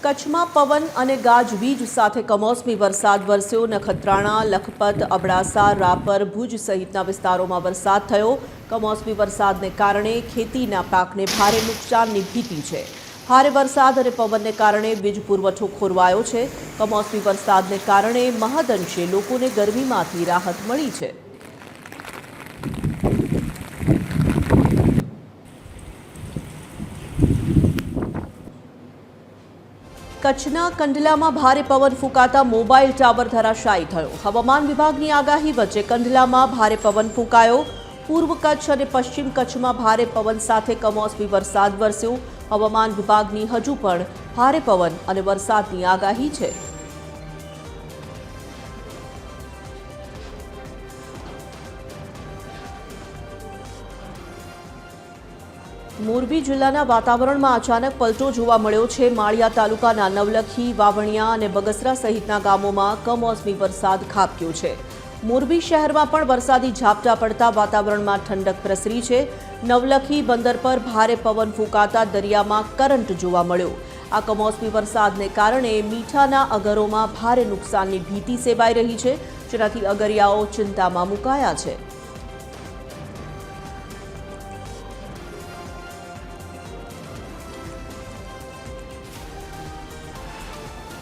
કચ્છમાં પવન અને ગાજવીજ સાથે કમોસમી વરસાદ વરસ્યો। નખત્રાણા, લખપત, અબડાસા, રાપર, ભુજ સહિતના વિસ્તારોમાં વરસાદ થયો। કમોસમી વરસાદને કારણે ખેતીના પાકને ભારે નુકસાનની ભીતિ છે। ભારે વરસાદ અને પવનને કારણે વીજ પુરવઠો ખોરવાયો છે। કમોસમી વરસાદને કારણે મહદઅંશે લોકોને ગરમીમાંથી રાહત મળી છે। કચ્છના કંડલામાં ભારે પવન ફૂંકાતા મોબાઈલ ટાવર ધરાશાયી થયો। હવામાન વિભાગની આગાહી વચ્ચે કંડલામાં ભારે પવન ફૂંકાયો। પૂર્વ કચ્છ અને પશ્ચિમ કચ્છમાં ભારે પવન સાથે કમોસમી વરસાદ વરસ્યો। હવામાન વિભાગની હજુ પણ ભારે પવન અને વરસાદની આગાહી છે। મોરબી જિલ્લાના વાતાવરણમાં અચાનક પલટો જોવા મળ્યો છે। માળિયા તાલુકાના નવલખી, વાવણિયા અને બગસરા સહિતના ગામોમાં કમોસમી વરસાદ ખાબક્યો છે। મોરબી શહેરમાં પણ વરસાદી ઝાપટા પડતા વાતાવરણમાં ઠંડક પ્રસરી છે। નવલખી બંદર પર ભારે પવન ફૂંકાતા દરિયામાં કરંટ જોવા મળ્યો। આ કમોસમી વરસાદને કારણે મીઠાના અગરોમાં ભારે નુકસાનની ભીતિ સેવાઈ રહી છે, જેનાથી અગરિયાઓ ચિંતામાં મુકાયા છે।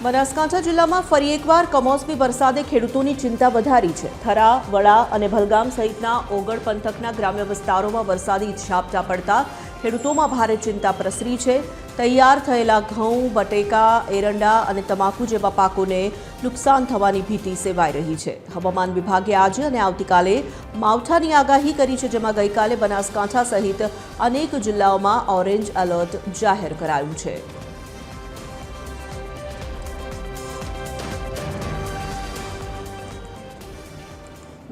બનાસકાંઠા જિલ્લામાં ફરી એકવાર કમોસમી વરસાદે ખેડૂતોની ચિંતા વધારી છે। થરા, વડા અને ભલગામ સહિતના ઓગળ પંથકના ગ્રામ્ય વિસ્તારોમાં વરસાદી ઝાપટા પડતા ખેડૂતોમાં ભારે ચિંતા પ્રસરી છે। તૈયાર થયેલા ઘઉં, બટેકા, એરંડા અને તમાકુ જેવા પાકોને નુકસાન થવાની ભીતિ સેવાઈ રહી છે। હવામાન વિભાગે આજે અને આવતીકાલે માવઠાની આગાહી કરી છે, જેમાં ગઈકાલે બનાસકાંઠા સહિત અનેક જિલ્લાઓમાં ઓરેન્જ એલર્ટ જાહેર કરાયું છે।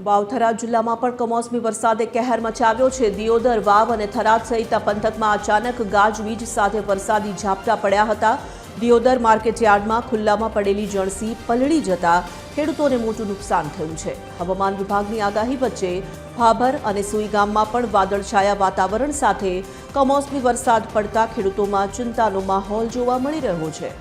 વાવથરા જિલ્લામાં પણ કમોસમી વરસાદે કહેર મચાવ્યો છે। દિયોદર, વાવ અને થરાદ સહિતના પંથકમાં અચાનક ગાજવીજ સાથે વરસાદી ઝાપટા પડ્યા હતા। દિયોદર માર્કેટયાર્ડમાં ખુલ્લામાં પડેલી જણસી પલળી જતા ખેડૂતોને મોટું નુકસાન થયું છે। હવામાન વિભાગની આગાહી વચ્ચે ભાભર અને સુઈ ગામમાં પણ વાદળછાયા વાતાવરણ સાથે કમોસમી વરસાદ પડતા ખેડૂતોમાં ચિંતાનો માહોલ જોવા મળી રહ્યો છે।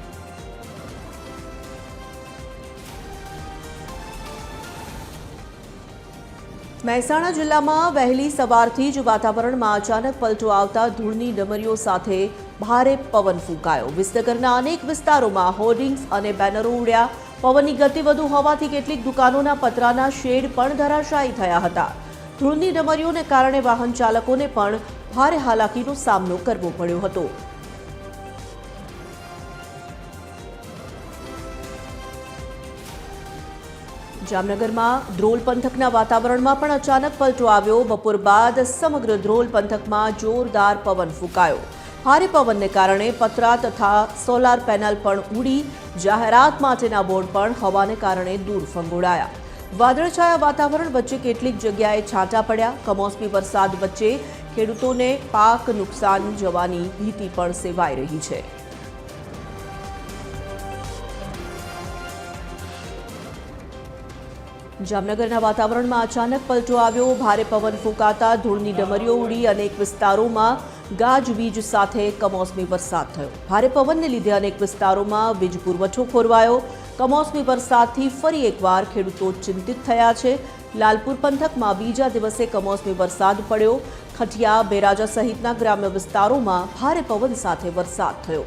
મહેસાણા જિલ્લામાં વહેલી સવારથી જ વાતાવરણમાં અચાનક પલટો આવતા ધૂળની ડમરીઓ સાથે ભારે પવન ફૂંકાયો। વિસનગરના અનેક વિસ્તારોમાં હોર્ડિંગ્સ અને બેનરો ઉડ્યા। પવનની ગતિ વધુ હોવાથી કેટલીક દુકાનોના પતરાના શેડ પણ ધરાશાયી થયા હતા। ધૂળની ડમરીઓને કારણે વાહન ચાલકોને પણ ભારે હાલાકીનો સામનો કરવો પડ્યો હતો। જામનગરમાં ધ્રોલ પંથકના વાતાવરણમાં પણ અચાનક પલટો આવ્યો। બપોર બાદ સમગ્ર ધ્રોલ પંથકમાં જોરદાર પવન ફૂંકાયો। ભારે પવનને કારણે પતરા તથા સોલાર પેનલ પણ ઉડી। જાહેરાત માટેના બોર્ડ પણ હવાને કારણે દૂર ફંગોળાયા। વાદળછાયા વાતાવરણ વચ્ચે કેટલીક જગ્યાએ છાંટા પડ્યા। કમોસમી વરસાદ વચ્ચે ખેડૂતોને પાક નુકસાન જવાની ભીતિ પણ સેવાઈ રહી છે। જામનગરના વાતાવરણમાં અચાનક પલટો આવ્યો। ભારે પવન ફૂંકાતા ધૂળની ડમરીઓ ઉડી। અનેક વિસ્તારોમાં ગાજવીજ સાથે કમોસમી વરસાદ થયો। ભારે પવનને લીધે અનેક વિસ્તારોમાં વીજ પુરવઠો ખોરવાયો। કમોસમી વરસાદથી ફરી એકવાર ખેડૂતો ચિંતિત થયા છે। લાલપુર પંથકમાં બીજા દિવસે કમોસમી વરસાદ પડ્યો। ખટિયા, બેરાજા સહિતના ગ્રામ્ય વિસ્તારોમાં ભારે પવન સાથે વરસાદ થયો।